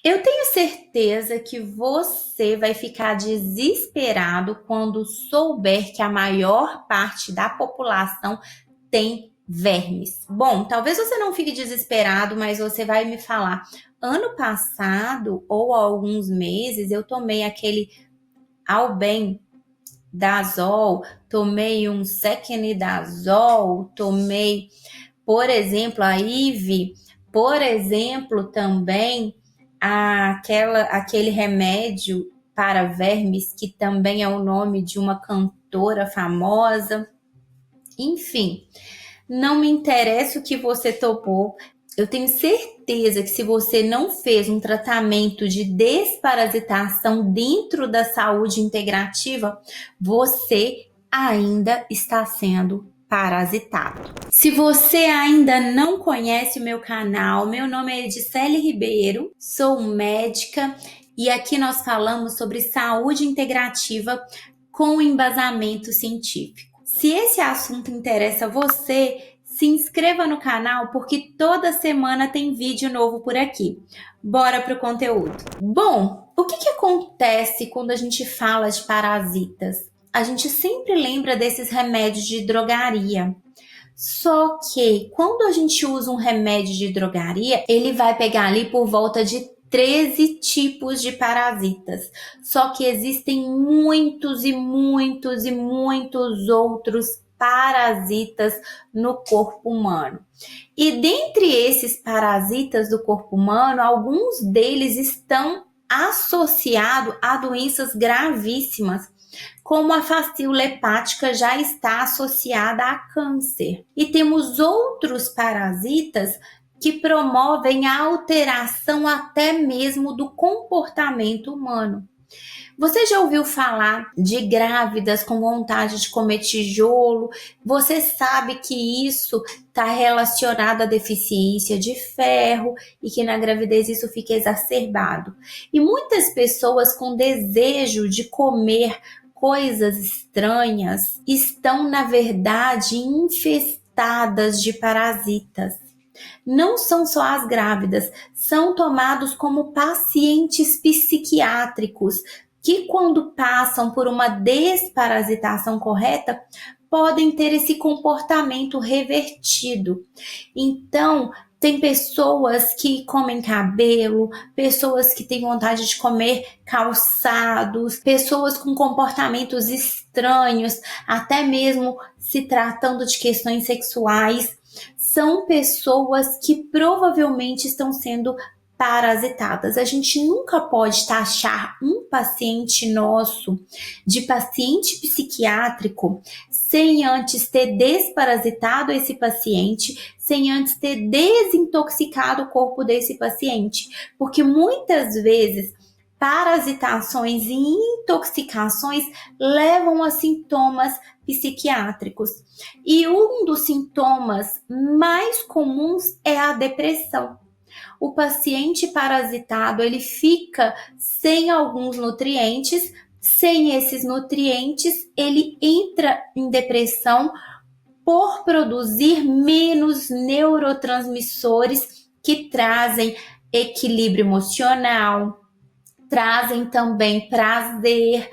Eu tenho certeza que você vai ficar desesperado quando souber que a maior parte da população tem vermes. Bom, talvez você não fique desesperado, mas você vai me falar. Ano passado, ou há alguns meses, eu tomei aquele albendazol, tomei um sequinidazol, tomei, por exemplo, a IV, por exemplo, também aquele remédio para vermes, que também é o nome de uma cantora famosa. Enfim, não me interessa o que você tomou. Eu tenho certeza que se você não fez um tratamento de desparasitação dentro da saúde integrativa, você ainda está sendo parasitado. Se você ainda não conhece o meu canal, meu nome é Edicele Ribeiro, sou médica e aqui nós falamos sobre saúde integrativa com embasamento científico. Se esse assunto interessa você, se inscreva no canal porque toda semana tem vídeo novo por aqui. Bora pro conteúdo. Bom, o que acontece quando a gente fala de parasitas? A gente sempre lembra desses remédios de drogaria. Só que quando a gente usa um remédio de drogaria, ele vai pegar ali por volta de 13 tipos de parasitas. Só que existem muitos e muitos e muitos outros parasitas no corpo humano. E dentre esses parasitas do corpo humano, alguns deles estão associados a doenças gravíssimas, como a fascícula hepática já está associada a câncer. E temos outros parasitas que promovem a alteração até mesmo do comportamento humano. Você já ouviu falar de grávidas com vontade de comer tijolo? Você sabe que isso está relacionado à deficiência de ferro e que na gravidez isso fica exacerbado. E muitas pessoas com desejo de comer coisas estranhas estão, na verdade, infestadas de parasitas. Não são só as grávidas, são tomados como pacientes psiquiátricos que, quando passam por uma desparasitação correta, podem ter esse comportamento revertido. Então, tem pessoas que comem cabelo, pessoas que têm vontade de comer calçados, pessoas com comportamentos estranhos, até mesmo se tratando de questões sexuais. São pessoas que provavelmente estão sendo parasitadas. A gente nunca pode taxar um paciente nosso de paciente psiquiátrico sem antes ter desparasitado esse paciente, sem antes ter desintoxicado o corpo desse paciente. Porque muitas vezes parasitações e intoxicações levam a sintomas psiquiátricos. E um dos sintomas mais comuns é a depressão. O paciente parasitado, ele fica sem alguns nutrientes, sem esses nutrientes, ele entra em depressão por produzir menos neurotransmissores que trazem equilíbrio emocional, trazem também prazer,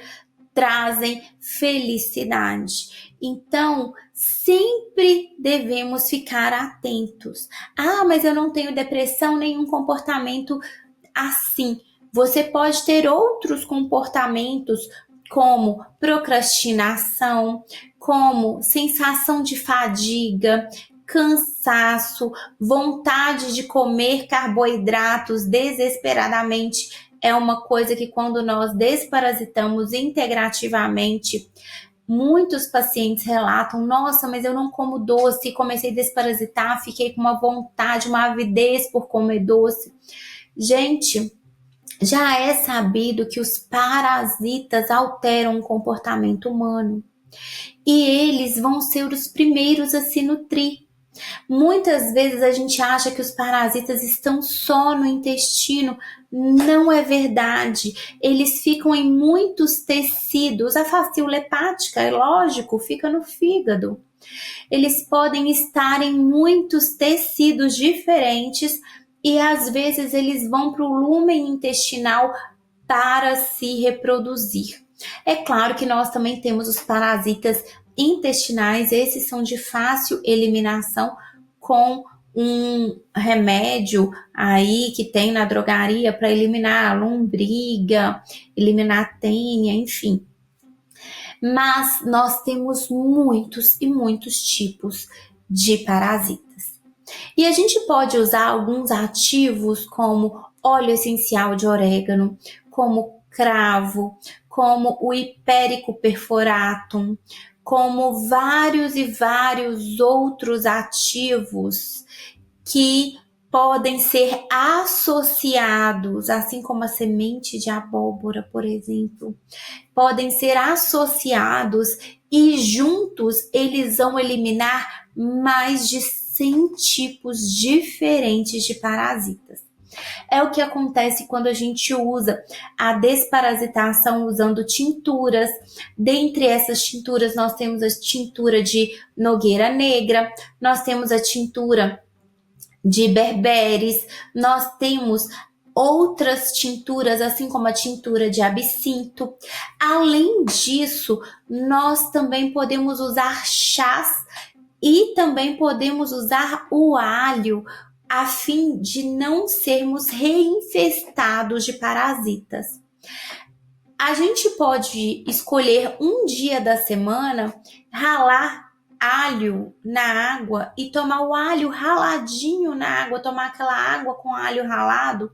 trazem felicidade. Então, sempre devemos ficar atentos. Ah, mas eu não tenho depressão, nenhum comportamento assim. Você pode ter outros comportamentos, como procrastinação, como sensação de fadiga, cansaço, vontade de comer carboidratos desesperadamente. É uma coisa que, quando nós desparasitamos integrativamente, muitos pacientes relatam: nossa, mas eu não como doce, comecei a desparasitar, fiquei com uma vontade, uma avidez por comer doce. Gente, já é sabido que os parasitas alteram o comportamento humano e eles vão ser os primeiros a se nutrir. Muitas vezes a gente acha que os parasitas estão só no intestino. Não é verdade. Eles ficam em muitos tecidos. A fascícula hepática, é lógico, fica no fígado. Eles podem estar em muitos tecidos diferentes e às vezes eles vão para o lúmen intestinal para se reproduzir. É claro que nós também temos os parasitas intestinais, esses são de fácil eliminação com um remédio aí que tem na drogaria para eliminar a lombriga, eliminar a tênia, enfim. Mas nós temos muitos e muitos tipos de parasitas. E a gente pode usar alguns ativos como óleo essencial de orégano, como cravo, como o hipérico perforatum, como vários e vários outros ativos que podem ser associados, assim como a semente de abóbora, por exemplo, podem ser associados e juntos eles vão eliminar mais de 100 tipos diferentes de parasitas. É o que acontece quando a gente usa a desparasitação usando tinturas. Dentre essas tinturas, nós temos a tintura de nogueira negra, nós temos a tintura de berberes, nós temos outras tinturas, assim como a tintura de absinto. Além disso, nós também podemos usar chás e também podemos usar o alho a fim de não sermos reinfestados de parasitas. A gente pode escolher um dia da semana, ralar alho na água e tomar o alho raladinho na água, tomar aquela água com alho ralado,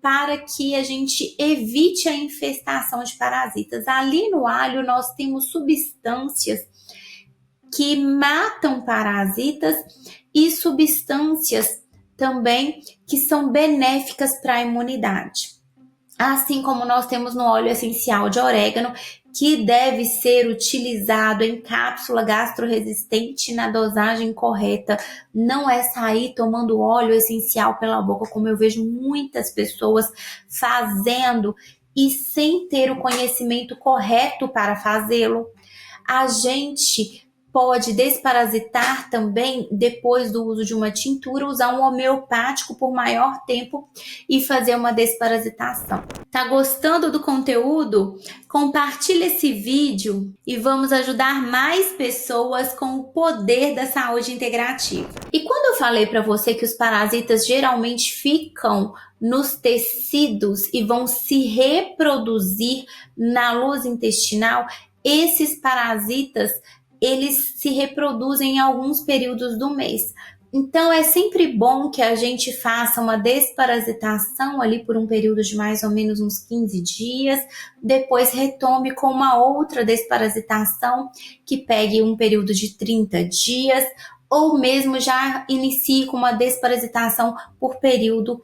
para que a gente evite a infestação de parasitas. Ali no alho nós temos substâncias que matam parasitas e substâncias também que são benéficas para a imunidade. Assim como nós temos no óleo essencial de orégano, que deve ser utilizado em cápsula gastroresistente na dosagem correta. Não é sair tomando óleo essencial pela boca, como eu vejo muitas pessoas fazendo e sem ter o conhecimento correto para fazê-lo. A gente pode desparasitar também, depois do uso de uma tintura, usar um homeopático por maior tempo e fazer uma desparasitação. Tá gostando do conteúdo? Compartilhe esse vídeo e vamos ajudar mais pessoas com o poder da saúde integrativa. E quando eu falei para você que os parasitas geralmente ficam nos tecidos e vão se reproduzir na luz intestinal, esses parasitas eles se reproduzem em alguns períodos do mês. Então, é sempre bom que a gente faça uma desparasitação ali por um período de mais ou menos uns 15 dias, depois retome com uma outra desparasitação que pegue um período de 30 dias, ou mesmo já inicie com uma desparasitação por período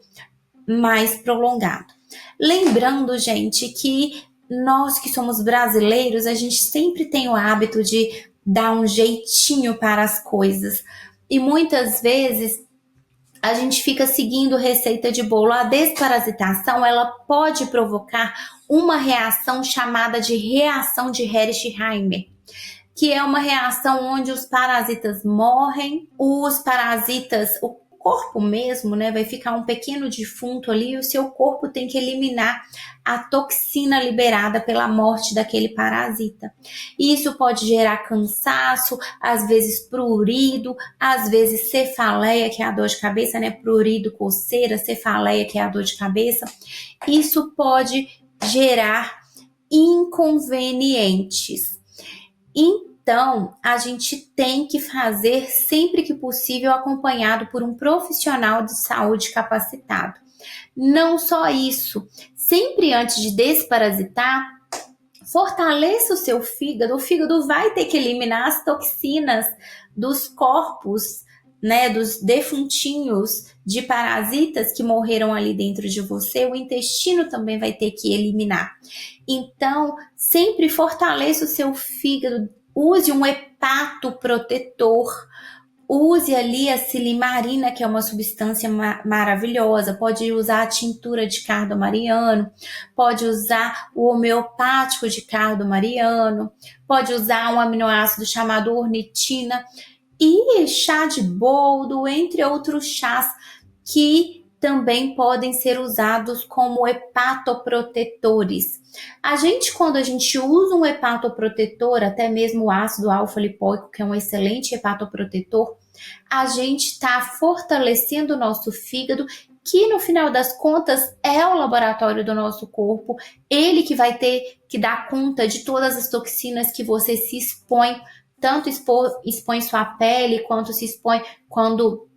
mais prolongado. Lembrando, gente, que nós que somos brasileiros, a gente sempre tem o hábito de dar um jeitinho para as coisas. E muitas vezes a gente fica seguindo receita de bolo. A desparasitação, ela pode provocar uma reação chamada de reação de Hersheimer, que é uma reação onde os parasitas morrem, os parasitas, o corpo mesmo, né, vai ficar um pequeno defunto ali e o seu corpo tem que eliminar a toxina liberada pela morte daquele parasita. Isso pode gerar cansaço, às vezes prurido, às vezes cefaleia, que é a dor de cabeça, né, prurido, coceira, cefaleia, que é a dor de cabeça. Isso pode gerar inconvenientes. Então, a gente tem que fazer sempre que possível acompanhado por um profissional de saúde capacitado. Não só isso, sempre antes de desparasitar, fortaleça o seu fígado. O fígado vai ter que eliminar as toxinas dos corpos, né, dos defuntinhos de parasitas que morreram ali dentro de você. O intestino também vai ter que eliminar. Então, sempre fortaleça o seu fígado. Use um hepatoprotetor, use ali a silimarina, que é uma substância maravilhosa. Pode usar a tintura de cardo mariano, pode usar o homeopático de cardo mariano, pode usar um aminoácido chamado ornitina e chá de boldo, entre outros chás que também podem ser usados como hepatoprotetores. Quando a gente usa um hepatoprotetor, até mesmo o ácido alfa-lipoico, que é um excelente hepatoprotetor, a gente está fortalecendo o nosso fígado, que no final das contas é o laboratório do nosso corpo, ele que vai ter que dar conta de todas as toxinas que você se expõe, tanto expõe sua pele, quanto se expõe quando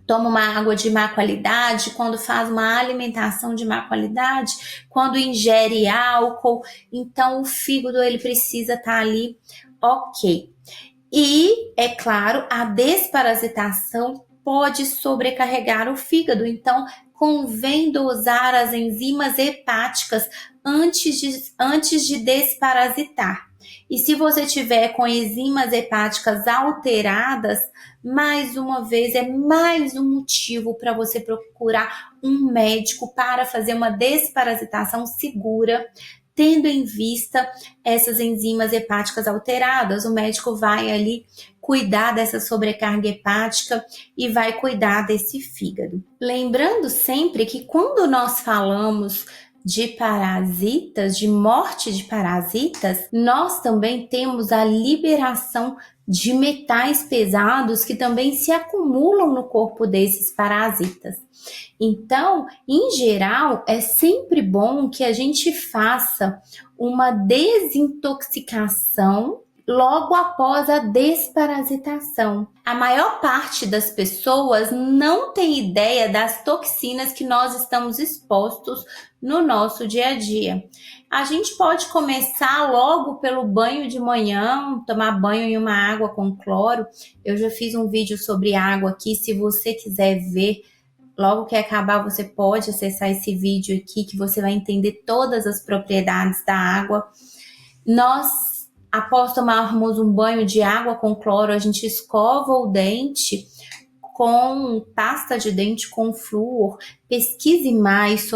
toma uma água de má qualidade, quando faz uma alimentação de má qualidade, quando ingere álcool. Então o fígado ele precisa estar ali ok. E, é claro, a desparasitação pode sobrecarregar o fígado, então convém dosar as enzimas hepáticas antes de desparasitar. E se você tiver com enzimas hepáticas alteradas, mais uma vez, é mais um motivo para você procurar um médico para fazer uma desparasitação segura, tendo em vista essas enzimas hepáticas alteradas. O médico vai ali cuidar dessa sobrecarga hepática e vai cuidar desse fígado. Lembrando sempre que quando nós falamos de parasitas, de morte de parasitas, nós também temos a liberação de metais pesados que também se acumulam no corpo desses parasitas. Então, em geral, é sempre bom que a gente faça uma desintoxicação logo após a desparasitação. A maior parte das pessoas não tem ideia das toxinas que nós estamos expostos no nosso dia a dia. A gente pode começar logo pelo banho de manhã, tomar banho em uma água com cloro. Eu já fiz um vídeo sobre água aqui, se você quiser ver, logo que acabar você pode acessar esse vídeo aqui, que você vai entender todas as propriedades da água. Após tomarmos um banho de água com cloro, a gente escova o dente com pasta de dente com flúor. Pesquise mais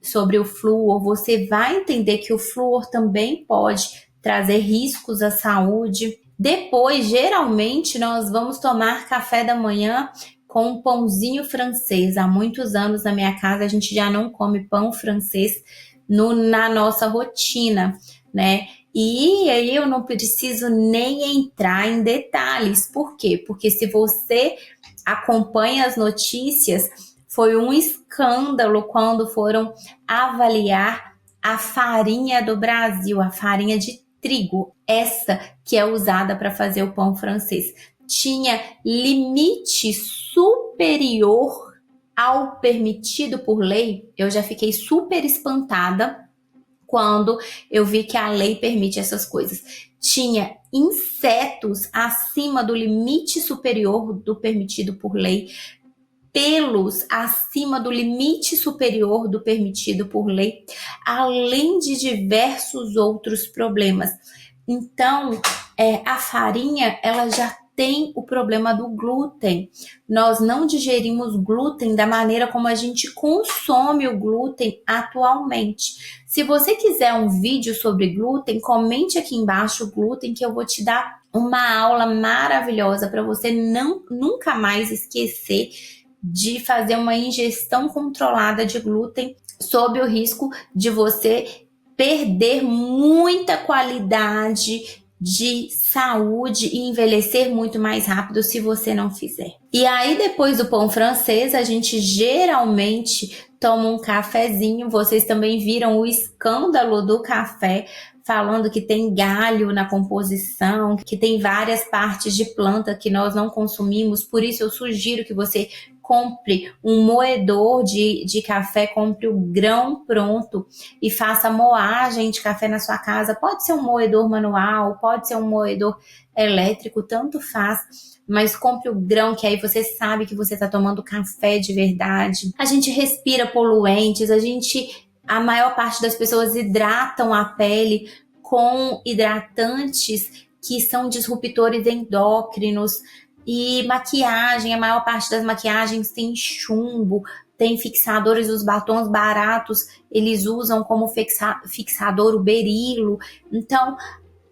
sobre o flúor. Você vai entender que o flúor também pode trazer riscos à saúde. Depois, geralmente, nós vamos tomar café da manhã com um pãozinho francês. Há muitos anos na minha casa a gente já não come pão francês na nossa rotina, né? E aí eu não preciso nem entrar em detalhes. Por quê? Porque se você acompanha as notícias, foi um escândalo quando foram avaliar a farinha do Brasil, a farinha de trigo, essa que é usada para fazer o pão francês. Tinha limite superior ao permitido por lei. Eu já fiquei super espantada quando eu vi que a lei permite essas coisas. Tinha insetos acima do limite superior do permitido por lei, pelos acima do limite superior do permitido por lei, além de diversos outros problemas. Então, a farinha, ela já tem o problema do glúten. Nós não digerimos glúten da maneira como a gente consome o glúten atualmente. Se você quiser um vídeo sobre glúten, comente aqui embaixo o glúten, que eu vou te dar uma aula maravilhosa para você nunca mais esquecer de fazer uma ingestão controlada de glúten, sob o risco de você perder muita qualidade de saúde e envelhecer muito mais rápido se você não fizer. E aí, depois do pão francês, a gente geralmente toma um cafezinho. Vocês também viram o escândalo do café, falando que tem galho na composição, que tem várias partes de planta que nós não consumimos. Por isso eu sugiro que você compre um moedor de café, compre o grão pronto e faça moagem de café na sua casa. Pode ser um moedor manual, pode ser um moedor elétrico, tanto faz, mas compre o grão, que aí você sabe que você está tomando café de verdade. A gente respira poluentes, a maior parte das pessoas hidratam a pele com hidratantes que são disruptores endócrinos. E maquiagem, a maior parte das maquiagens tem chumbo, tem fixadores, os batons baratos, eles usam como fixador o berilo. Então,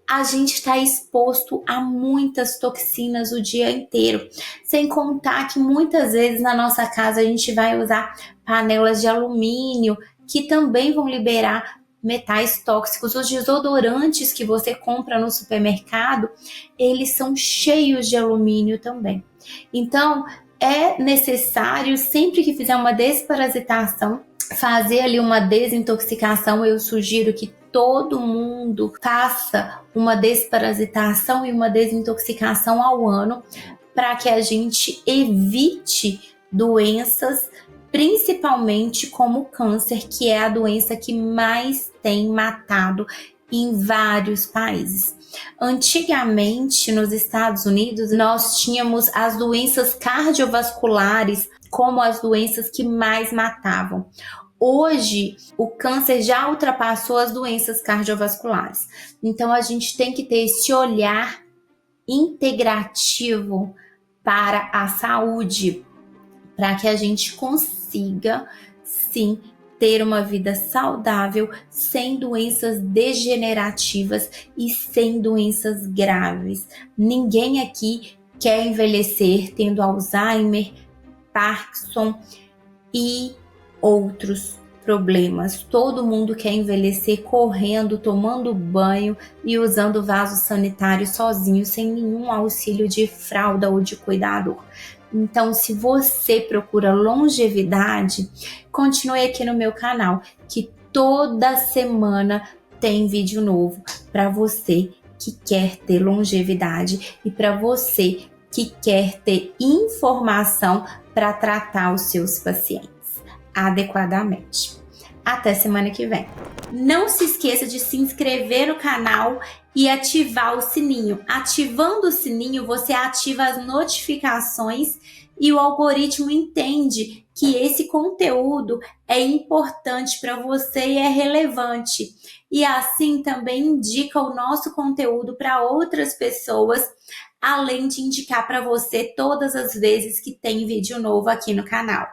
a gente está exposto a muitas toxinas o dia inteiro. Sem contar que muitas vezes na nossa casa a gente vai usar panelas de alumínio que também vão liberar metais tóxicos. Os desodorantes que você compra no supermercado, eles são cheios de alumínio também. Então, é necessário, sempre que fizer uma desparasitação, fazer ali uma desintoxicação. Eu sugiro que todo mundo faça uma desparasitação e uma desintoxicação ao ano, para que a gente evite doenças, principalmente como o câncer, que é a doença que mais tem matado em vários países. Antigamente, nos Estados Unidos, nós tínhamos as doenças cardiovasculares como as doenças que mais matavam. Hoje, o câncer já ultrapassou as doenças cardiovasculares. Então, a gente tem que ter esse olhar integrativo para a saúde, para que a gente consiga, sim, ter uma vida saudável, sem doenças degenerativas e sem doenças graves. Ninguém aqui quer envelhecer tendo Alzheimer, Parkinson e outros problemas. Todo mundo quer envelhecer correndo, tomando banho e usando vaso sanitário sozinho, sem nenhum auxílio de fralda ou de cuidador. Então, se você procura longevidade, continue aqui no meu canal, que toda semana tem vídeo novo para você que quer ter longevidade e para você que quer ter informação para tratar os seus pacientes adequadamente. Até semana que vem. Não se esqueça de se inscrever no canal e ativar o sininho. Ativando o sininho, você ativa as notificações e o algoritmo entende que esse conteúdo é importante para você e é relevante. E assim também indica o nosso conteúdo para outras pessoas, além de indicar para você todas as vezes que tem vídeo novo aqui no canal.